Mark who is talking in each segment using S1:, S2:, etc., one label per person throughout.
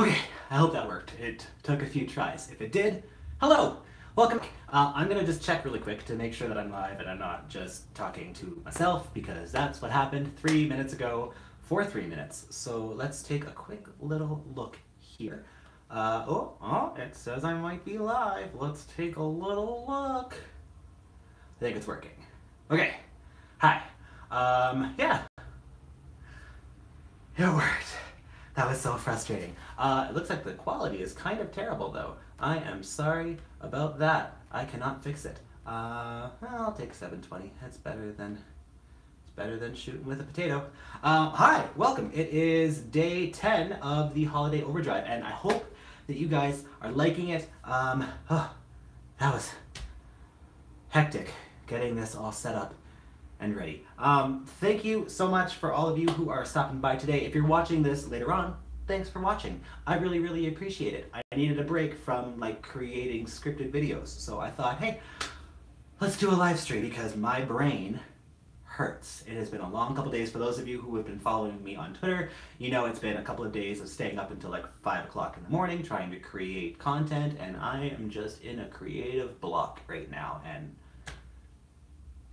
S1: Okay, I hope that worked. It took a few tries. If it did, hello! Welcome. I'm gonna just check really quick to make sure that I'm live and I'm not just talking to myself, because that's what happened 3 minutes ago for 3 minutes. So let's take a quick little look here. It says I might be live. Let's take a little look. I think it's working. Okay. Hi. Yeah. It worked. That was so frustrating. It looks like the quality is kind of terrible though. I am sorry about that. I cannot fix it. I'll take 720. That's better than shooting with a potato. Hi, welcome. It is day 10 of the holiday overdrive, and I hope that you guys are liking it. That was hectic getting this all set up and ready. Thank you so much for all of you who are stopping by today. If you're watching this later on, thanks for watching. I really, really appreciate it. I needed a break from creating scripted videos, so I thought, hey, let's do a live stream because my brain hurts. It has been a long couple days. For those of you who have been following me on Twitter, you know it's been a couple of days of staying up until 5 o'clock in the morning trying to create content, and I am just in a creative block right now, and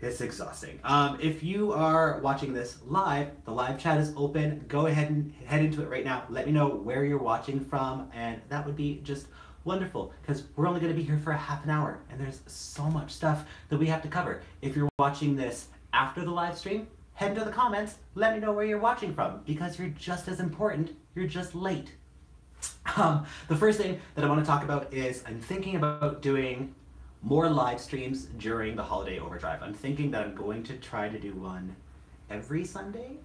S1: it's exhausting. If you are watching this live, the live chat is open. Go ahead and head into it right now. Let me know where you're watching from, and that would be just wonderful, because we're only going to be here for a half an hour, and there's so much stuff that we have to cover. If you're watching this after the live stream, head into the comments. Let me know where you're watching from, because you're just as important. You're just late. The first thing that I want to talk about is I'm thinking about doing more live streams during the holiday overdrive. I'm thinking that I'm going to try to do one every Sunday,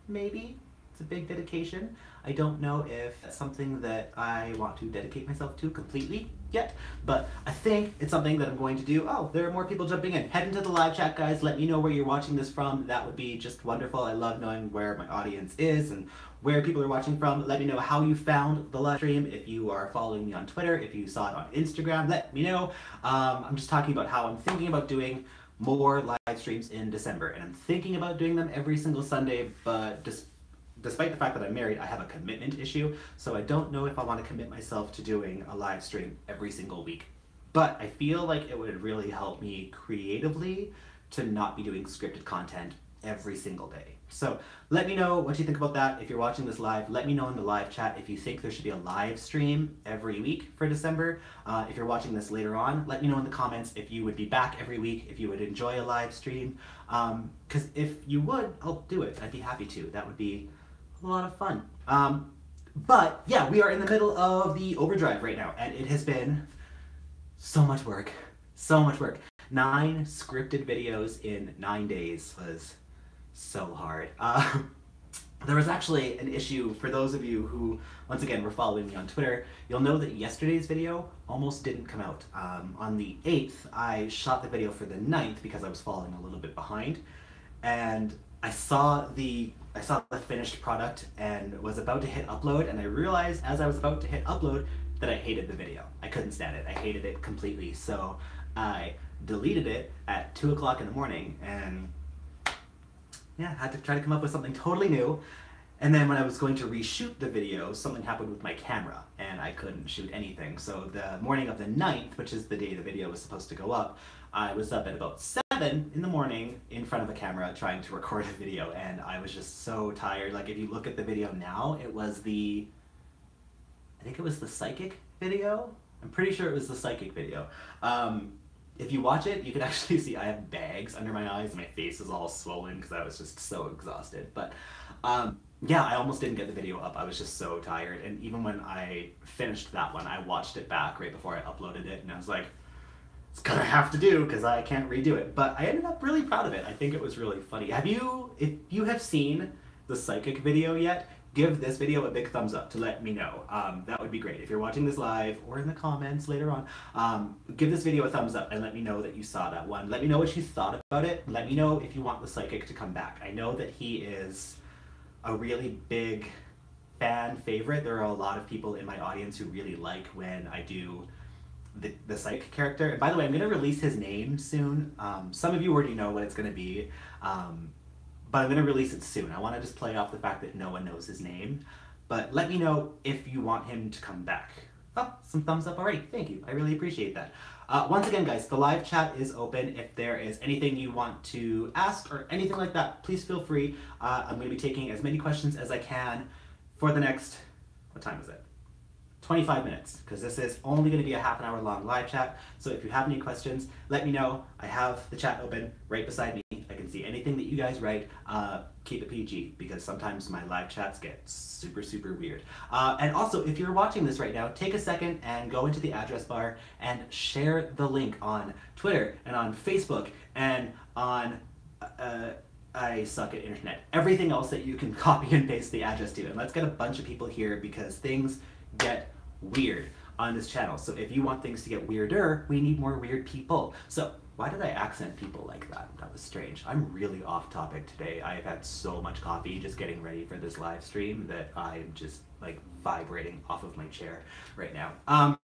S1: maybe. It's a big dedication. I don't know if that's something that I want to dedicate myself to completely yet, but I think it's something that I'm going to do. Oh, there are more people jumping in. Head into the live chat, guys. Let me know where you're watching this from. That would be just wonderful. I love knowing where my audience is and where people are watching from. Let me know how you found the live stream. If you are following me on Twitter, if you saw it on Instagram, let me know. I'm just talking about how I'm thinking about doing more live streams in December, and I'm thinking about doing them every single Sunday, but despite the fact that I'm married, I have a commitment issue, so I don't know if I want to commit myself to doing a live stream every single week. But I feel like it would really help me creatively to not be doing scripted content every single day. So let me know what you think about that. If you're watching this live, let me know in the live chat if you think there should be a live stream every week for December. If you're watching this later on, let me know in the comments if you would be back every week, if you would enjoy a live stream. Because if you would, I'll do it. I'd be happy to. That would be a lot of fun. But yeah, we are in the middle of the overdrive right now, and it has been so much work. So much work. 9 scripted videos in 9 days was so hard. There was actually an issue for those of you who, once again, were following me on Twitter. You'll know that yesterday's video almost didn't come out. On the 8th, I shot the video for the 9th because I was falling a little bit behind, and I saw the finished product and was about to hit upload, and I realized as I was about to hit upload that I hated the video. I couldn't stand it. I hated it completely. So I deleted it at 2 o'clock in the morning, and yeah, had to try to come up with something totally new. And then when I was going to reshoot the video, something happened with my camera and I couldn't shoot anything. So the morning of the 9th, which is the day the video was supposed to go up, I was up at about 7 in the morning in front of a camera trying to record a video, and I was just so tired. If you look at the video now, I think it was the psychic video. I'm pretty sure it was the psychic video. If you watch it, you can actually see I have bags under my eyes. My face is all swollen because I was just so exhausted. But yeah, I almost didn't get the video up. I was just so tired. And even when I finished that one, I watched it back right before I uploaded it, and I was like, it's gonna have to do because I can't redo it. But I ended up really proud of it. I think it was really funny. If you have seen the psychic video yet, give this video a big thumbs up to let me know. That would be great. If you're watching this live or in the comments later on, give this video a thumbs up and let me know that you saw that one. Let me know what you thought about it. Let me know if you want the psychic to come back. I know that he is a really big fan favorite. There are a lot of people in my audience who really like when I do the psychic character. And by the way, I'm going to release his name soon. Some of you already know what it's going to be. But I'm going to release it soon. I want to just play off the fact that no one knows his name. But let me know if you want him to come back. Oh, some thumbs up already. Thank you. I really appreciate that. Once again, guys, the live chat is open. If there is anything you want to ask or anything like that, please feel free. I'm going to be taking as many questions as I can for the next, what time is it? 25 minutes, because this is only going to be a half an hour long live chat. So if you have any questions, let me know. I have the chat open right beside me. I can see anything that you guys write. Keep it PG, because sometimes my live chats get super, super weird. And also, if you're watching this right now, take a second and go into the address bar and share the link on Twitter and on Facebook and on I suck at internet. Everything else that you can copy and paste the address to. And let's get a bunch of people here, because things get weird on this channel. So if you want things to get weirder, we need more weird people. So why did I accent people like that? That was strange. I'm really off topic today. I have had so much coffee just getting ready for this live stream that I'm just like vibrating off of my chair right now.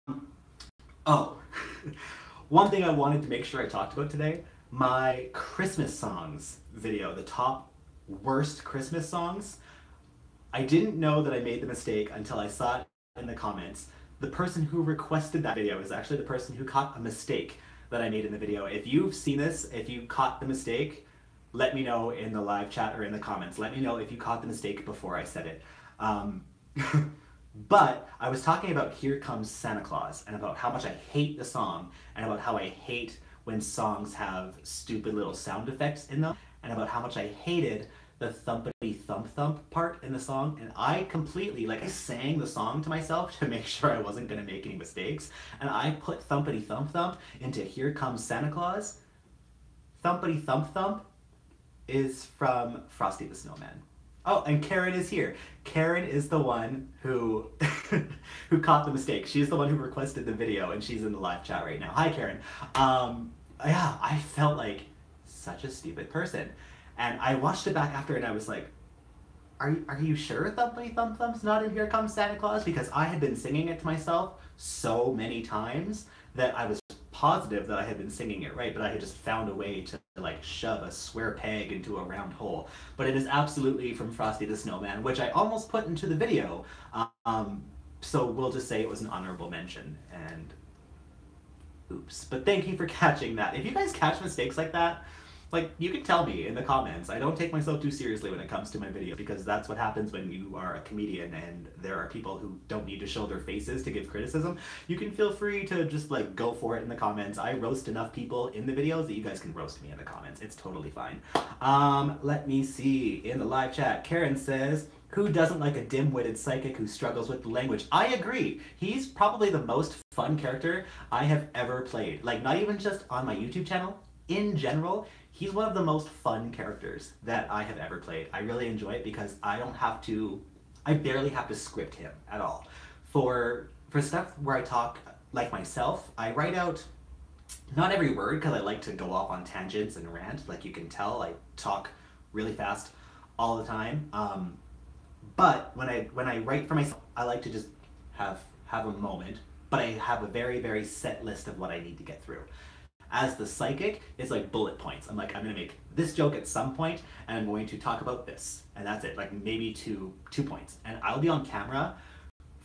S1: Oh, one thing I wanted to make sure I talked about today, my Christmas songs video, the top worst Christmas songs. I didn't know that I made the mistake until I saw it in the comments. The person who requested that video is actually the person who caught a mistake that I made in the video. If you've seen this, if you caught the mistake, let me know in the live chat or in the comments. Let me know if you caught the mistake before I said it. But I was talking about Here Comes Santa Claus and about how much I hate the song and about how I hate when songs have stupid little sound effects in them and about how much I hated the thumpity thump thump part in the song. And I completely, like, I sang the song to myself to make sure I wasn't going to make any mistakes, and I put thumpity thump thump into Here Comes Santa Claus. Thumpity thump thump is from Frosty the Snowman. Oh, and Karen is here. Karen is the one who who caught the mistake. She's the one who requested the video, and she's in the live chat right now. Hi, Karen. Yeah, I felt like such a stupid person. And I watched it back after and I was like, are you sure Thumpity Thump Thump's not in Here Comes Santa Claus? Because I had been singing it to myself so many times that I was positive that I had been singing it right, but I had just found a way to like shove a square peg into a round hole. But it is absolutely from Frosty the Snowman, which I almost put into the video. So we'll just say it was an honorable mention, and oops. But thank you for catching that. If you guys catch mistakes like that, like, you can tell me in the comments. I don't take myself too seriously when it comes to my videos, because that's what happens when you are a comedian and there are people who don't need to show their faces to give criticism. You can feel free to just like go for it in the comments. I roast enough people in the videos that you guys can roast me in the comments. It's totally fine. Let me see in the live chat. Karen says, who doesn't like a dim-witted psychic who struggles with the language? I agree. He's probably the most fun character I have ever played. Like, not even just on my YouTube channel. In general, he's one of the most fun characters that I have ever played. I really enjoy it because I barely have to script him at all. For stuff where I talk like myself, I write out not every word because I like to go off on tangents and rant. Like you can tell, I talk really fast all the time. But when I write for myself, I like to just have a moment, but I have a very, very set list of what I need to get through. As the psychic, it's like bullet points. I'm like, I'm gonna make this joke at some point, and I'm going to talk about this, and that's it. Like maybe two points, and I'll be on camera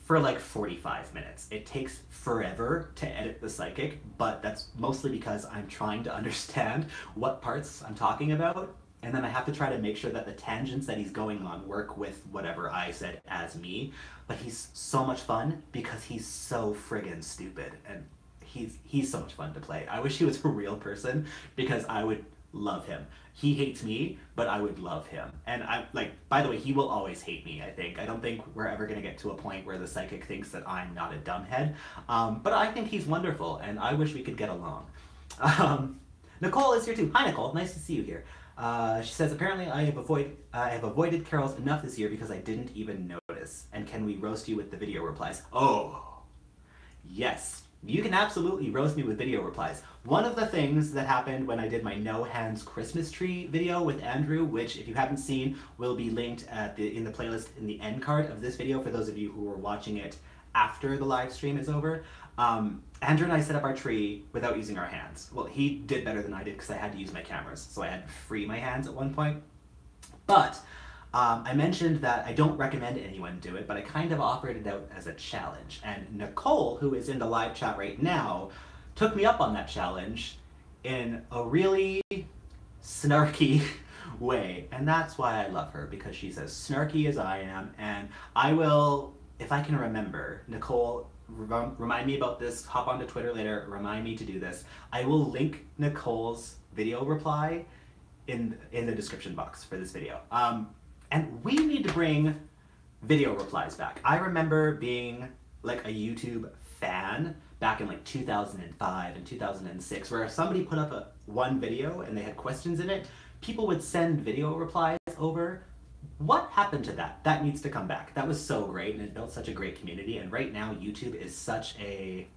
S1: for like 45 minutes. It takes forever to edit the psychic, but that's mostly because I'm trying to understand what parts I'm talking about, and then I have to try to make sure that the tangents that he's going on work with whatever I said as me. But he's so much fun because he's so friggin' stupid, and he's so much fun to play. I wish he was a real person because I would love him. He hates me, but I would love him. And I like, by the way, he will always hate me, I think. I don't think we're ever gonna get to a point where the psychic thinks that I'm not a dumbhead. But I think he's wonderful, and I wish we could get along. Nicole is here too. Hi Nicole, nice to see you here. She says, apparently I have avoided carols enough this year because I didn't even notice. And can we roast you with the video replies? Oh, yes. You can absolutely roast me with video replies. One of the things that happened when I did my No Hands Christmas Tree video with Andrew, which if you haven't seen, will be linked in the playlist in the end card of this video for those of you who are watching it after the live stream is over. Andrew and I set up our tree without using our hands. Well, he did better than I did because I had to use my cameras, so I had to free my hands at one point. But I mentioned that I don't recommend anyone do it, but I kind of offered it out as a challenge. And Nicole, who is in the live chat right now, took me up on that challenge in a really snarky way. And that's why I love her, because she's as snarky as I am. And I will, if I can remember, Nicole, remind me about this, hop onto Twitter later, remind me to do this. I will link Nicole's video reply in the description box for this video. And we need to bring video replies back. I remember being like a YouTube fan back in like 2005 and 2006, where if somebody put up one video and they had questions in it, people would send video replies over. What happened to that? That needs to come back. That was so great, and it built such a great community. And right now, YouTube is such a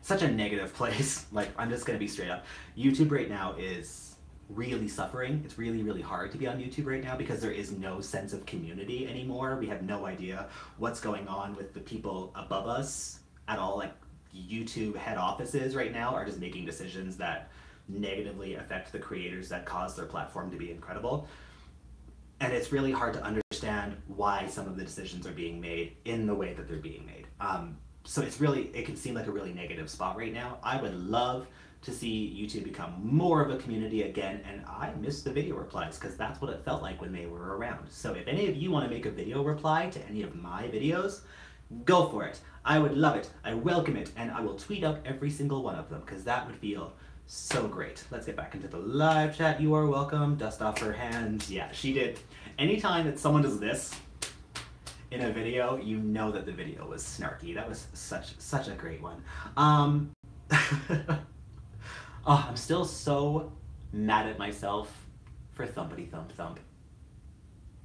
S1: negative place. Like, I'm just gonna be straight up. YouTube right now is really suffering. It's really, really hard to be on YouTube right now because there is no sense of community anymore. We have no idea what's going on with the people above us at all. Like, YouTube head offices right now are just making decisions that negatively affect the creators that cause their platform to be incredible. And it's really hard to understand why some of the decisions are being made in the way that they're being made. So it can seem like a really negative spot right now. I would love to see YouTube become more of a community again, and I miss the video replies because that's what it felt like when they were around. So if any of you want to make a video reply to any of my videos, go for it. I would love it. I welcome it, and I will tweet out every single one of them because that would feel so great. Let's get back into the live chat. You are welcome. Dust off her hands. Yeah, she did. Anytime that someone does this in a video, you know that the video was snarky. That was such a great one. Oh, I'm still so mad at myself for thumpity thump thump.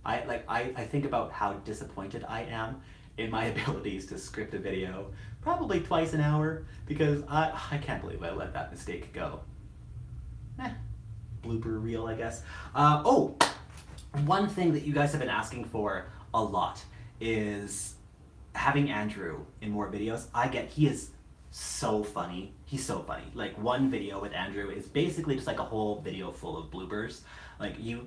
S1: I think about how disappointed I am in my abilities to script a video probably twice an hour because I can't believe I let that mistake go. Blooper reel, I guess. Oh, one thing that you guys have been asking for a lot is having Andrew in more videos. He is so funny. He's so funny. Like, one video with Andrew is basically just like a whole video full of bloopers. Like, you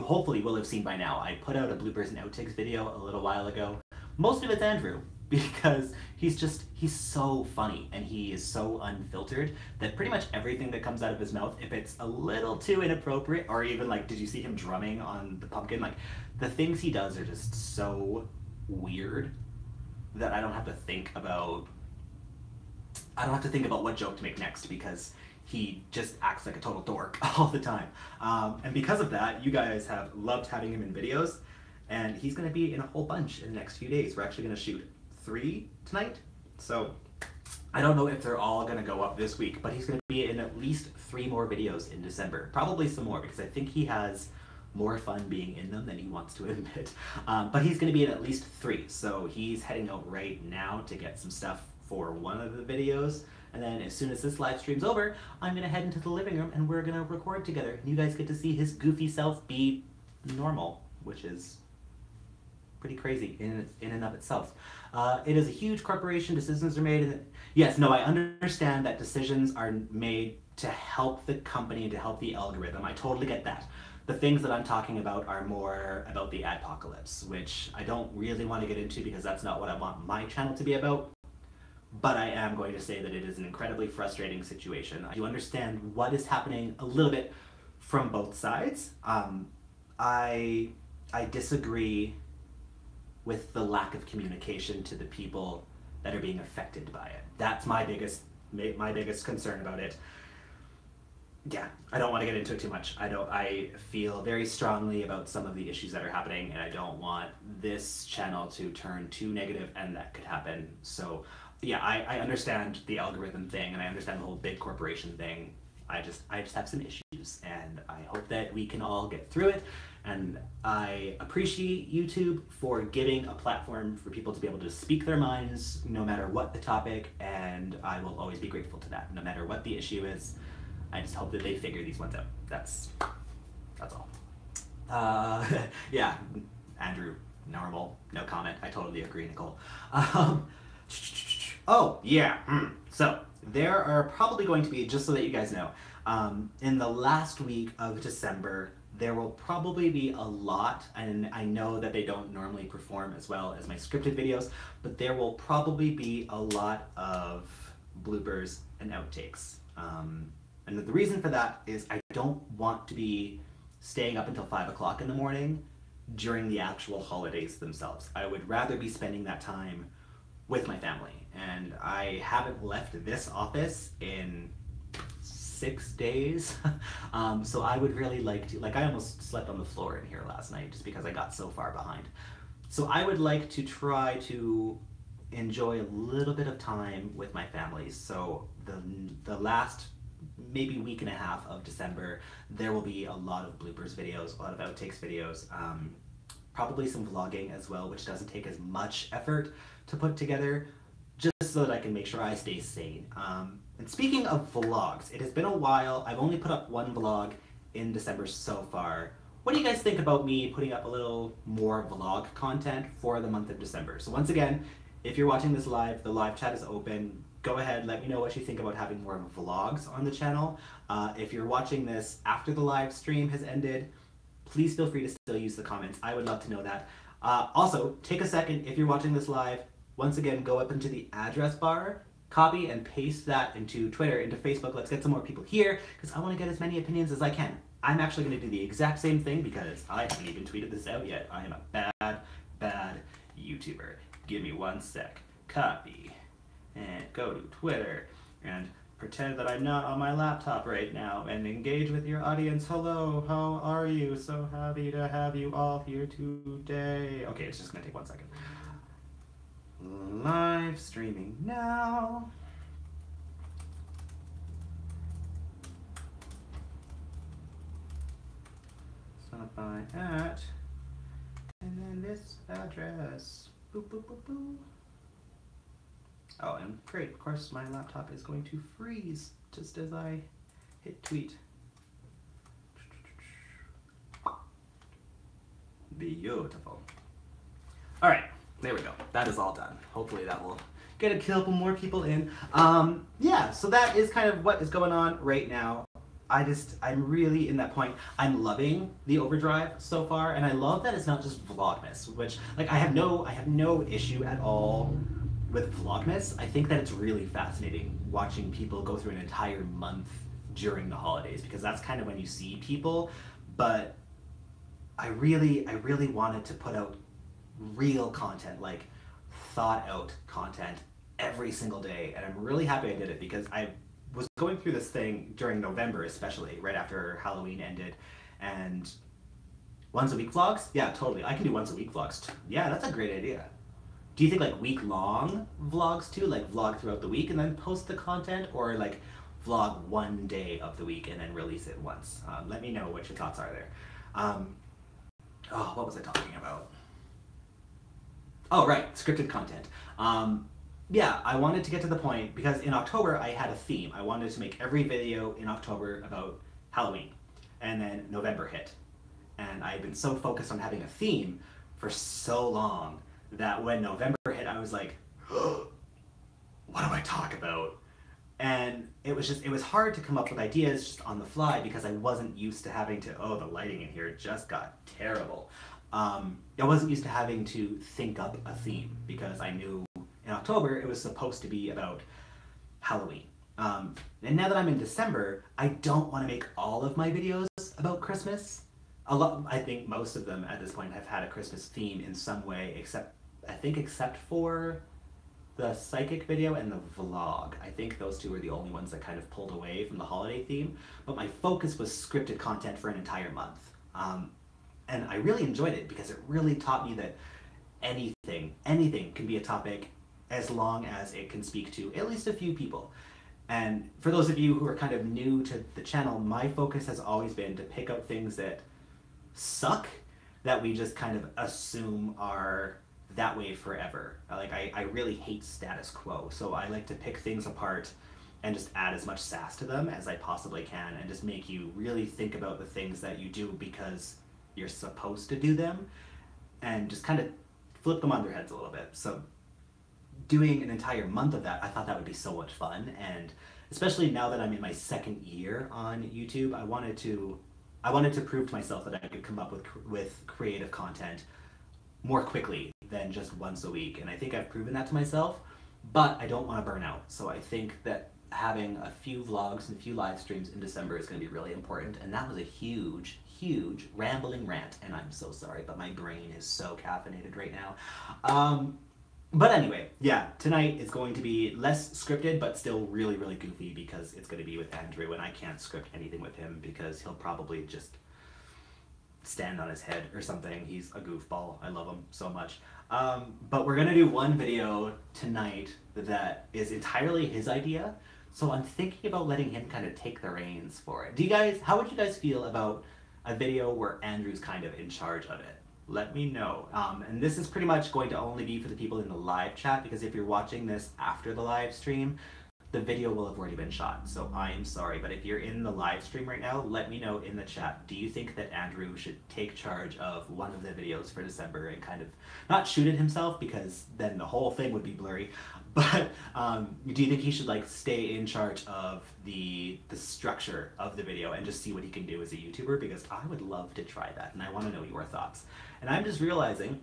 S1: hopefully will have seen by now. I put out a bloopers and outtakes video a little while ago. Most of it's Andrew because he's so funny and he is so unfiltered that pretty much everything that comes out of his mouth, if it's a little too inappropriate, or even like, did you see him drumming on the pumpkin? Like, the things he does are just so weird that I don't have to think about what joke to make next because he just acts like a total dork all the time. And because of that, you guys have loved having him in videos, and he's going to be in a whole bunch in the next few days. We're actually going to shoot 3 tonight, so I don't know if they're all going to go up this week, but he's going to be in at least 3 more videos in December. Probably some more, because I think he has more fun being in them than he wants to admit. But he's going to be in at least 3, so he's heading out right now to get some stuff for one of the videos, and then as soon as this live stream's over, I'm going to head into the living room and we're going to record together. You guys get to see his goofy self be normal, which is pretty crazy in and of itself. It is a huge corporation. Decisions are made. Yes, no, I understand that decisions are made to help the company and to help the algorithm. I totally get that. The things that I'm talking about are more about the adpocalypse, which I don't really want to get into because that's not what I want my channel to be about. But I am going to say that it is an incredibly frustrating situation. I do understand what is happening a little bit from both sides. I disagree with the lack of communication to the people that are being affected by it. That's my biggest concern about it. Yeah, I don't want to get into it too much. I feel very strongly about some of the issues that are happening, and I don't want this channel to turn too negative, and that could happen. So yeah, I understand the algorithm thing, and I understand the whole big corporation thing. I just have some issues, and I hope that we can all get through it. And I appreciate YouTube for giving a platform for people to be able to speak their minds no matter what the topic, and I will always be grateful to that, no matter what the issue is. I just hope that they figure these ones out. That's all. Yeah, Andrew, normal, no comment. I totally agree, Nicole. Oh, yeah. So there are probably going to be, just so that you guys know, in the last week of December, There will probably be a lot, and I know that they don't normally perform as well as my scripted videos, but there will probably be a lot of bloopers and outtakes. And the reason for that is I don't want to be staying up until 5 o'clock in the morning during the actual holidays themselves. I would rather be spending that time with my family. And I haven't left this office in 6 days. So I would really like to, like I almost slept on the floor in here last night just because I got so far behind. So I would like to try to enjoy a little bit of time with my family. So the last maybe week and a half of December, there will be a lot of bloopers videos, a lot of outtakes videos, probably some vlogging as well, which doesn't take as much effort to put together, just so that I can make sure I stay sane. And speaking of vlogs, it has been a while. I've only put up one vlog in December so far. What do you guys think about me putting up a little more vlog content for the month of December? So once again, if you're watching this live, the live chat is open. Go ahead, let me know what you think about having more vlogs on the channel. If you're watching this after the live stream has ended, please feel free to still use the comments. I would love to know that. Also, take a second, if you're watching this live, once again, go up into the address bar, copy and paste that into Twitter, into Facebook. Let's get some more people here, because I want to get as many opinions as I can. I'm actually going to do the exact same thing, because I haven't even tweeted this out yet. I am a bad YouTuber. Give me one sec. Copy. And go to Twitter and pretend that I'm not on my laptop right now and engage with your audience. Hello, how are you? So happy to have you all here today. Okay, it's just gonna take 1 second. Live streaming now. Stop by at, and then this address. Boop, boop, boop, boop. Oh, and great, of course my laptop is going to freeze just as I hit tweet. Beautiful. All right, there we go. That is all done. Hopefully that will get a couple more people in. Yeah, so that is kind of what is going on right now. I'm really in that point. I'm loving the overdrive so far, and I love that it's not just Vlogmas, which, like, I have no issue at all with Vlogmas. I think that it's really fascinating watching people go through an entire month during the holidays, because that's kind of when you see people. But I really wanted to put out real content, like thought out content every single day, and I'm really happy I did it, because I was going through this thing during November, especially right after Halloween ended, and once a week vlogs? Yeah, totally. I can do once a week vlogs too. Yeah, that's a great idea. Do you think like week-long vlogs too? Like vlog throughout the week and then post the content? Or like vlog one day of the week and then release it once? Let me know what your thoughts are there. Oh, what was I talking about? Oh, right, scripted content. Yeah, I wanted to get to the point, because in October I had a theme. I wanted to make every video in October about Halloween. And then November hit. And I've been so focused on having a theme for so long that when November hit, I was like, oh, what do I talk about? And it was hard to come up with ideas just on the fly, because I wasn't used to having to, oh, the lighting in here just got terrible. I wasn't used to having to think up a theme, because I knew in October it was supposed to be about Halloween. And now that I'm in December, I don't want to make all of my videos about Christmas. I think most of them at this point have had a Christmas theme in some way, except for the psychic video and the vlog. I think those two were the only ones that kind of pulled away from the holiday theme, but my focus was scripted content for an entire month. And I really enjoyed it, because it really taught me that anything can be a topic as long as it can speak to at least a few people. And for those of you who are kind of new to the channel, my focus has always been to pick out things that suck, that we just kind of assume are that way forever. Like, I really hate status quo, so I like to pick things apart and just add as much sass to them as I possibly can, and just make you really think about the things that you do because you're supposed to do them, and just kind of flip them on their heads a little bit. So doing an entire month of that, I thought that would be so much fun, and especially now that I'm in my second year on YouTube, I wanted to I wanted to prove to myself that I could come up with creative content more quickly than just once a week. And I think I've proven that to myself, but I don't want to burn out. So I think that having a few vlogs and a few live streams in December is going to be really important. And that was a huge, huge rambling rant. And I'm so sorry, but my brain is so caffeinated right now. But anyway, yeah, tonight is going to be less scripted, but still really, really goofy because it's going to be with Andrew, and I can't script anything with him because he'll probably just stand on his head or something. He's a goofball. I love him so much. But we're gonna do one video tonight that is entirely his idea. So I'm thinking about letting him kind of take the reins for it. How would you guys feel about a video where Andrew's kind of in charge of it? Let me know. And this is pretty much going to only be for the people in the live chat, because if you're watching this after the live stream, the video will have already been shot, so I am sorry. But if you're in the live stream right now, let me know in the chat. Do you think that Andrew should take charge of one of the videos for December and kind of not shoot it himself, because then the whole thing would be blurry, but do you think he should like stay in charge of the structure of the video and just see what he can do as a YouTuber? Because I would love to try that, and I want to know your thoughts. And I'm just realizing,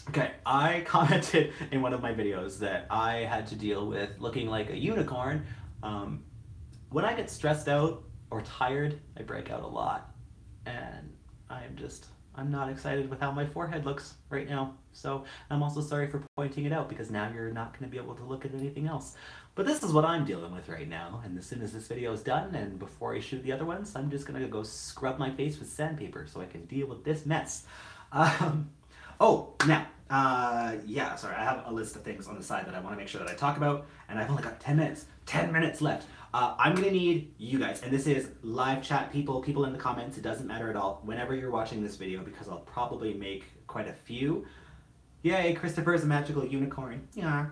S1: okay, I commented in one of my videos that I had to deal with looking like a unicorn. When I get stressed out or tired, I break out a lot. And I'm not excited with how my forehead looks right now. So I'm also sorry for pointing it out, because now you're not going to be able to look at anything else. But this is what I'm dealing with right now. And as soon as this video is done, and before I shoot the other ones, I'm just going to go scrub my face with sandpaper so I can deal with this mess. Yeah, sorry, I have a list of things on the side that I want to make sure that I talk about, and I've only got 10 minutes left. I'm going to need you guys, and this is live chat people in the comments, it doesn't matter at all, whenever you're watching this video, because I'll probably make quite a few. Yay, Christopher is a magical unicorn. Yeah.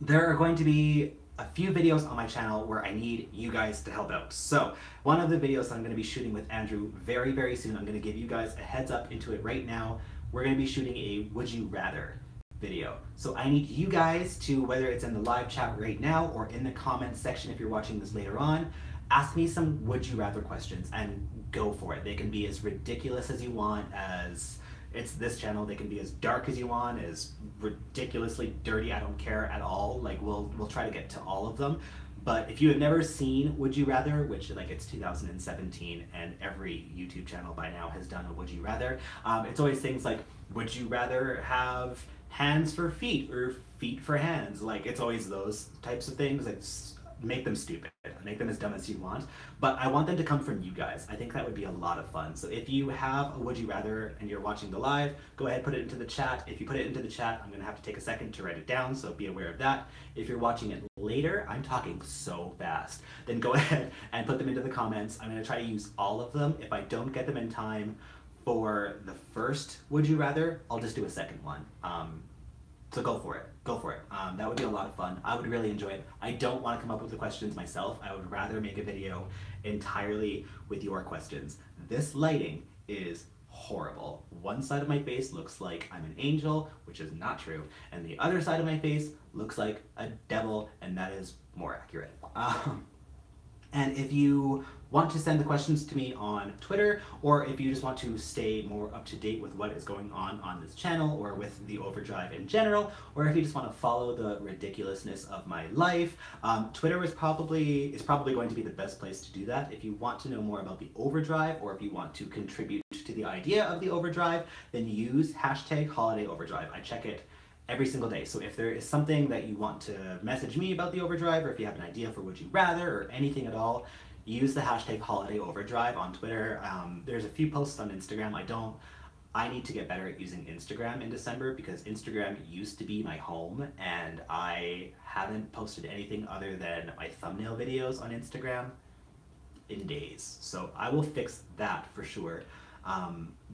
S1: There are going to be a few videos on my channel where I need you guys to help out. So one of the videos I'm going to be shooting with Andrew very, very soon, I'm going to give you guys a heads up into it right now. We're going to be shooting a Would You Rather video. So I need you guys to, whether it's in the live chat right now or in the comments section if you're watching this later on, ask me some Would You Rather questions and go for it. They can be as ridiculous as you want, as it's this channel. They can be as dark as you want, as ridiculously dirty. I don't care at all. Like we'll try to get to all of them. But if you have never seen Would You Rather, which like it's 2017 and every YouTube channel by now has done a Would You Rather, it's always things like, would you rather have hands for feet or feet for hands? Like it's always those types of things. It's make them stupid, make them as dumb as you want, but I want them to come from you guys. I think that would be a lot of fun. So if you have a Would You Rather and you're watching the live, go ahead, put it into the chat. If you put it into the chat, I'm gonna have to take a second to write it down, so be aware of that. If you're watching it later, I'm talking so fast, then go ahead and put them into the comments. I'm gonna try to use all of them. If I don't get them in time for the first Would You Rather, I'll just do a second one. So go for it. That would be a lot of fun. I would really enjoy it. I don't want to come up with the questions myself. I would rather make a video entirely with your questions. This lighting is horrible. One side of my face looks like I'm an angel, which is not true, and the other side of my face looks like a devil, and that is more accurate. And if you want to send the questions to me on Twitter, or if you just want to stay more up to date with what is going on this channel or with the Overdrive in general, or if you just want to follow the ridiculousness of my life, Twitter is probably going to be the best place to do that. If you want to know more about the Overdrive, or if you want to contribute to the idea of the Overdrive, then use #HolidayOverdrive. I check it every single day. So if there is something that you want to message me about the Overdrive, or if you have an idea for Would You Rather or anything at all, use the #HolidayOverdrive on Twitter. There's a few posts on Instagram. I need to get better at using Instagram in December, because Instagram used to be my home and I haven't posted anything other than my thumbnail videos on Instagram in days. So I will fix that for sure.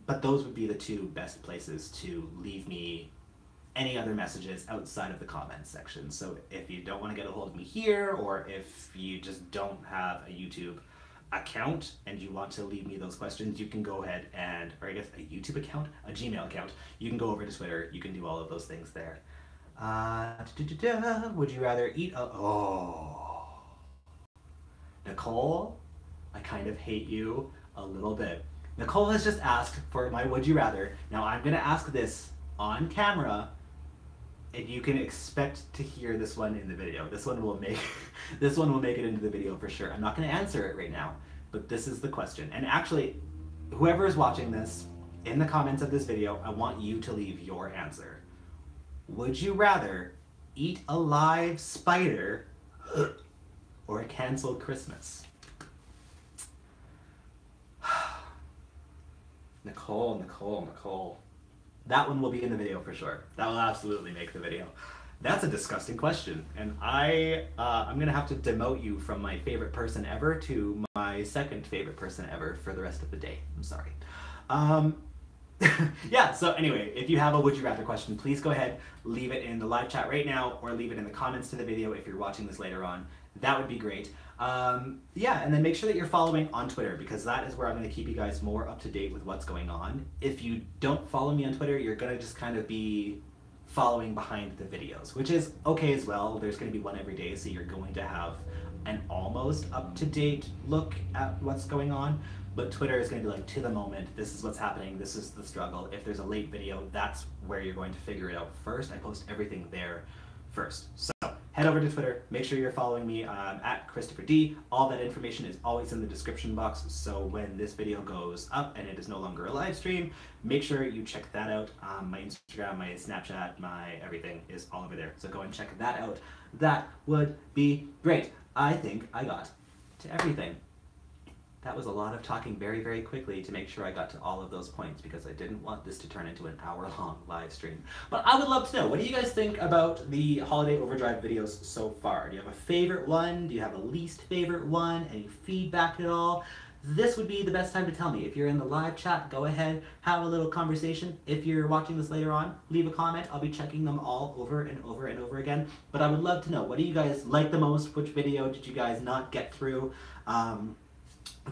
S1: But those would be the two best places to leave me any other messages outside of the comments section. So if you don't want to get a hold of me here, or if you just don't have a YouTube account and you want to leave me those questions, you can go ahead and, or I guess a YouTube account, a Gmail account, you can go over to Twitter, you can do all of those things there. Would you rather eat Nicole, I kind of hate you a little bit. Nicole has just asked for my would you rather. Now I'm gonna ask this on camera, and you can expect to hear this one in the video. This one will make this one will make it into the video for sure. I'm not gonna answer it right now, but this is the question. And actually, whoever is watching this, in the comments of this video, I want you to leave your answer. Would you rather eat a live spider or cancel Christmas? Nicole. That one will be in the video for sure. That will absolutely make the video. That's a disgusting question, and I'm gonna have to demote you from my favorite person ever to my second favorite person ever for the rest of the day. I'm sorry. Yeah, so anyway, if you have a would you rather question, please go ahead, leave it in the live chat right now, or leave it in the comments to the video if you're watching this later on. That would be great. Yeah, and then make sure that you're following on Twitter, because that is where I'm going to keep you guys more up to date with what's going on. If you don't follow me on Twitter, you're going to just kind of be following behind the videos, which is okay as well. There's going to be one every day, so you're going to have an almost up-to-date look at what's going on. But Twitter is going to be like, to the moment, this is what's happening, this is the struggle. If there's a late video, that's where you're going to figure it out first. I post everything there first. So head over to Twitter, make sure you're following me at ChristiferD. All that information is always in the description box, so when this video goes up and it is no longer a live stream, make sure you check that out. My Instagram, my Snapchat, my everything is all over there, so go and check that out. That would be great. I think I got to everything. That was a lot of talking very, very quickly to make sure I got to all of those points, because I didn't want this to turn into an hour-long live stream. But I would love to know, what do you guys think about the Holiday Overdrive videos so far? Do you have a favorite one? Do you have a least favorite one? Any feedback at all? This would be the best time to tell me. If you're in the live chat, go ahead, have a little conversation. If you're watching this later on, leave a comment. I'll be checking them all over and over and over again. But I would love to know, what do you guys like the most? Which video did you guys not get through?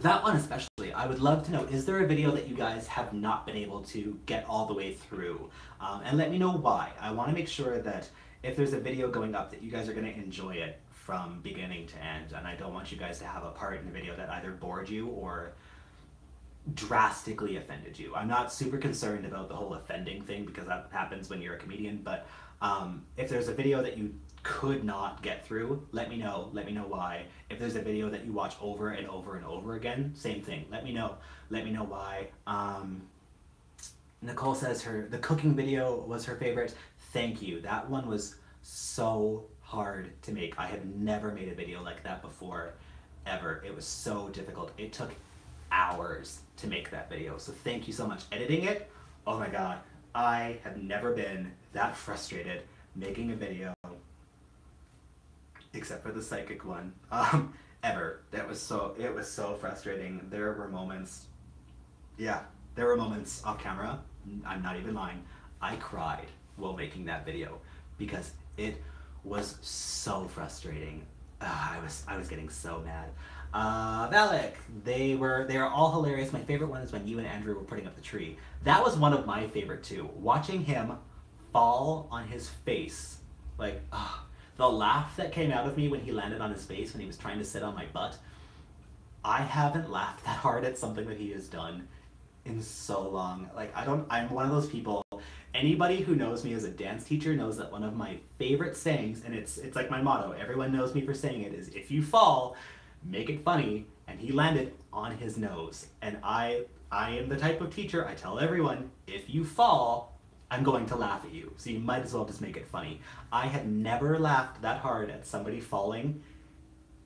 S1: That one especially, I would love to know, is there a video that you guys have not been able to get all the way through? And let me know why. I want to make sure that if there's a video going up, that you guys are going to enjoy it from beginning to end. And I don't want you guys to have a part in the video that either bored you or drastically offended you. I'm not super concerned about the whole offending thing, because that happens when you're a comedian, but if there's a video that you could not get through, let me know why. If there's a video that you watch over and over and over again, same thing, let me know why. Nicole says the cooking video was her favorite. Thank you. That one was so hard to make. I have never made a video like that before, ever. It was so difficult. It took hours to make that video, so thank you so much. Editing it, oh my god, I have never been that frustrated making a video, except for the psychic one, ever. It was so frustrating. There were moments off camera, I'm not even lying, I cried while making that video, because it was so frustrating. I was getting so mad. Valak, they are all hilarious. My favorite one is when you and Andrew were putting up the tree. That was one of my favorite too. Watching him fall on his face, like, the laugh that came out of me when he landed on his face when he was trying to sit on my butt. I haven't laughed that hard at something that he has done in so long. Like, I'm one of those people, anybody who knows me as a dance teacher knows that one of my favorite sayings, and it's like my motto, everyone knows me for saying it, is if you fall, make it funny. And he landed on his nose. And I am the type of teacher, I tell everyone, if you fall, I'm going to laugh at you. So you might as well just make it funny. I had never laughed that hard at somebody falling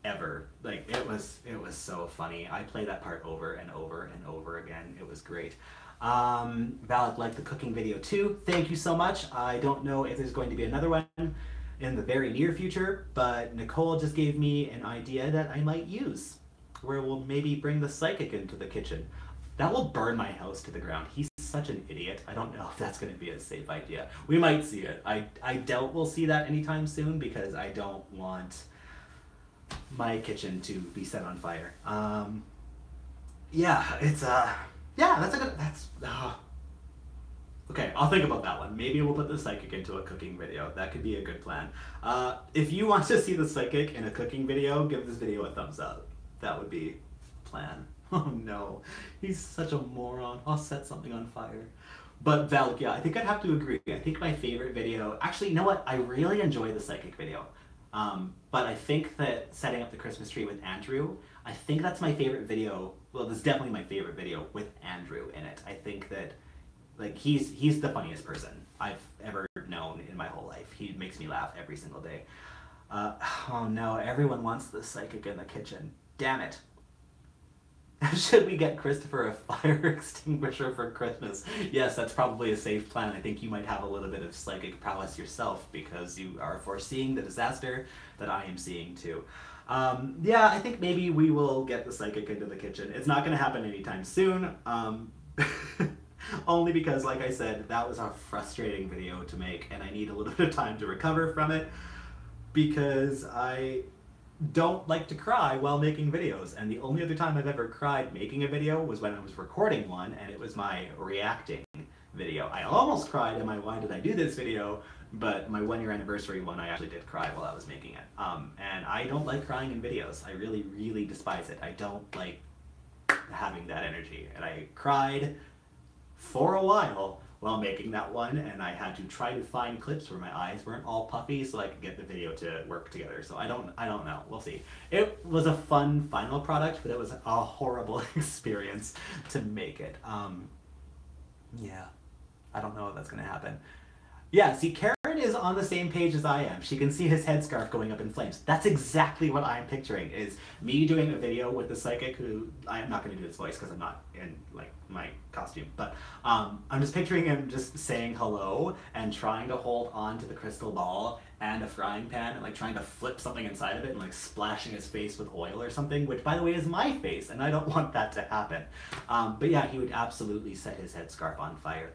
S1: ever. Like, it was so funny. I play that part over and over and over again. It was great. Valak liked the cooking video too. Thank you so much. I don't know if there's going to be another one in the very near future, but Nicole just gave me an idea that I might use, where we'll maybe bring the psychic into the kitchen. That will burn my house to the ground. He's such an idiot. I don't know if that's going to be a safe idea. We might see it. I doubt we'll see that anytime soon, because I don't want my kitchen to be set on fire. Yeah, it's okay, I'll think about that one. Maybe we'll put the psychic into a cooking video. That could be a good plan. If you want to see the psychic in a cooking video, give this video a thumbs up. That would be plan. Oh no, he's such a moron. I'll set something on fire. But Val, yeah, I think I'd have to agree. I think my favorite video, actually, you know what? I really enjoy the psychic video. But I think that setting up the Christmas tree with Andrew, I think that's my favorite video. Well, this is definitely my favorite video with Andrew in it. I think that, like, he's the funniest person I've ever known in my whole life. He makes me laugh every single day. Oh no, everyone wants the psychic in the kitchen. Damn it. Should we get Christopher a fire extinguisher for Christmas? Yes, that's probably a safe plan. I think you might have a little bit of psychic prowess yourself because you are foreseeing the disaster that I am seeing too. Yeah, I think maybe we will get the psychic into the kitchen. It's not going to happen anytime soon. Only because, like I said, that was a frustrating video to make and I need a little bit of time to recover from it because I don't like to cry while making videos, and the only other time I've ever cried making a video was when I was recording one, and it was my reacting video. I almost cried in my Why Did I Do This video, but my 1 year anniversary one I actually did cry while I was making it. And I don't like crying in videos. I really, really despise it. I don't like having that energy, and I cried for a while making that one, and I had to try to find clips where my eyes weren't all puffy so I could get the video to work together. So I don't know. We'll see. It was a fun final product, but it was a horrible experience to make it. Yeah, I don't know if that's gonna happen. Yeah, see, Karen is on the same page as I am. She can see his headscarf going up in flames. That's exactly what I'm picturing, is me doing a video with the psychic who, I'm not going to do his voice because I'm not in, like, my costume, but I'm just picturing him just saying hello and trying to hold on to the crystal ball and a frying pan and, like, trying to flip something inside of it and, like, splashing his face with oil or something, which, by the way, is my face, and I don't want that to happen. But yeah, he would absolutely set his headscarf on fire,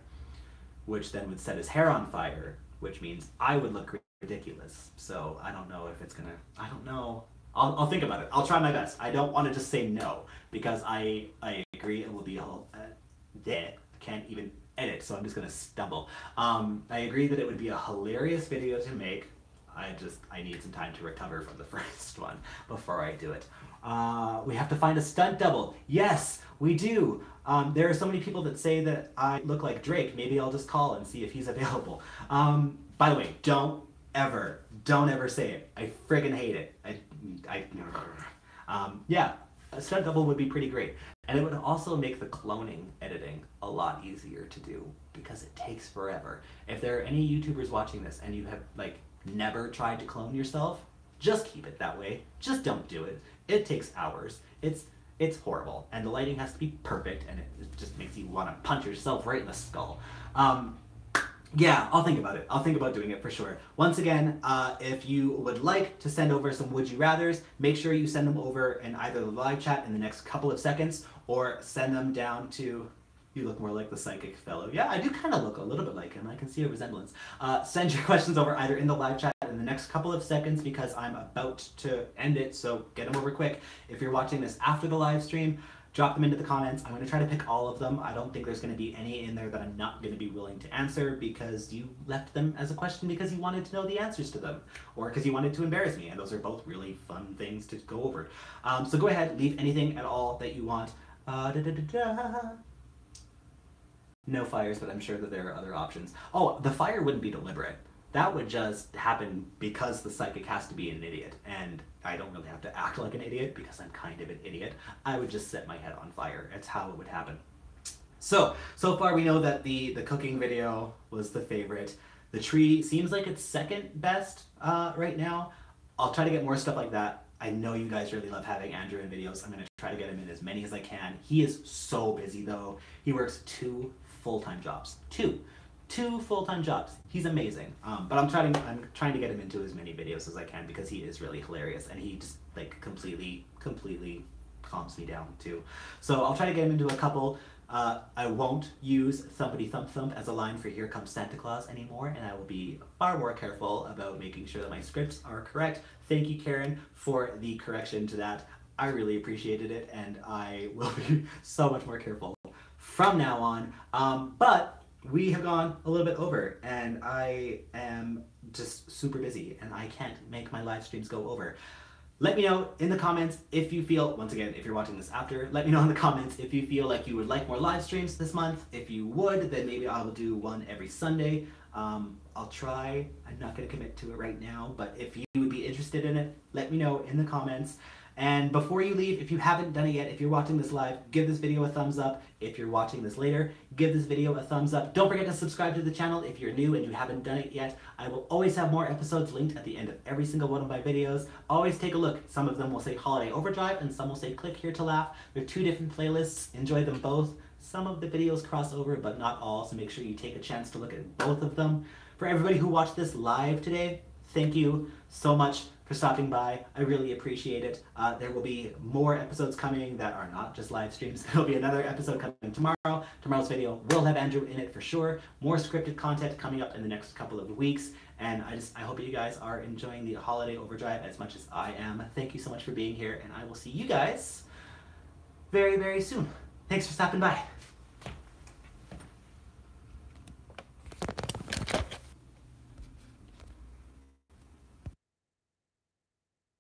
S1: which then would set his hair on fire, which means I would look ridiculous. So I don't know if it's gonna, I don't know. I'll think about it. I'll try my best. I don't want to just say no, because I agree it will be all, I can't even edit, so I'm just gonna stumble. I agree that it would be a hilarious video to make. I need some time to recover from the first one before I do it. We have to find a stunt double. Yes, we do. There are so many people that say that I look like Drake. Maybe I'll just call and see if he's available. By the way, don't ever say it. I friggin' hate it. Yeah, a stunt double would be pretty great. And it would also make the cloning editing a lot easier to do because it takes forever. If there are any YouTubers watching this and you have, like, never tried to clone yourself, just keep it that way. Just don't do it. It takes hours. It's horrible, and the lighting has to be perfect, and it just makes you want to punch yourself right in the skull. Yeah, I'll think about it. I'll think about doing it for sure. Once again, if you would like to send over some Would You Rathers, make sure you send them over in either the live chat in the next couple of seconds, or send them down to, you look more like the psychic fellow. Yeah, I do kind of look a little bit like him. I can see a resemblance. Send your questions over either in the live chat in the next couple of seconds because I'm about to end it, so get them over quick. If you're watching this after the live stream, drop them into the comments. I'm going to try to pick all of them. I don't think there's going to be any in there that I'm not going to be willing to answer because you left them as a question because you wanted to know the answers to them, or because you wanted to embarrass me, and those are both really fun things to go over. So go ahead, leave anything at all that you want. No fires, but I'm sure that there are other options. Oh, the fire wouldn't be deliberate. That would just happen because the psychic has to be an idiot, and I don't really have to act like an idiot because I'm kind of an idiot. I would just set my head on fire. It's how it would happen. So far we know that the cooking video was the favorite. The tree seems like it's second best right now. I'll try to get more stuff like that. I know you guys really love having Andrew in videos. I'm going to try to get him in as many as I can. He is so busy though. He works 2 full-time jobs. Two full-time jobs. He's amazing. But I'm trying to get him into as many videos as I can because he is really hilarious and he just, like, completely calms me down too. So I'll try to get him into a couple. I won't use Thumpity Thump Thump as a line for Here Comes Santa Claus anymore, and I will be far more careful about making sure that my scripts are correct. Thank you, Karen, for the correction to that. I really appreciated it, and I will be so much more careful from now on. But we have gone a little bit over, and I am just super busy, and I can't make my live streams go over. Let me know in the comments if you feel, once again, if you're watching this after, let me know in the comments if you feel like you would like more live streams this month. If you would, then maybe I will do one every Sunday. I'll try. I'm not going to commit to it right now, but if you would be interested in it, let me know in the comments. And before you leave, if you haven't done it yet, if you're watching this live, give this video a thumbs up. If you're watching this later, give this video a thumbs up. Don't forget to subscribe to the channel if you're new and you haven't done it yet. I will always have more episodes linked at the end of every single one of my videos. Always take a look. Some of them will say Holiday Overdrive and some will say Click Here to Laugh. They're two different playlists. Enjoy them both. Some of the videos cross over, but not all, so make sure you take a chance to look at both of them. For everybody who watched this live today, thank you so much for stopping by. I really appreciate it. There will be more episodes coming that are not just live streams. There will be another episode coming tomorrow. Tomorrow's video will have Andrew in it for sure. More scripted content coming up in the next couple of weeks. And I hope you guys are enjoying the Holiday Overdrive as much as I am. Thank you so much for being here, and I will see you guys very, very soon. Thanks for stopping by.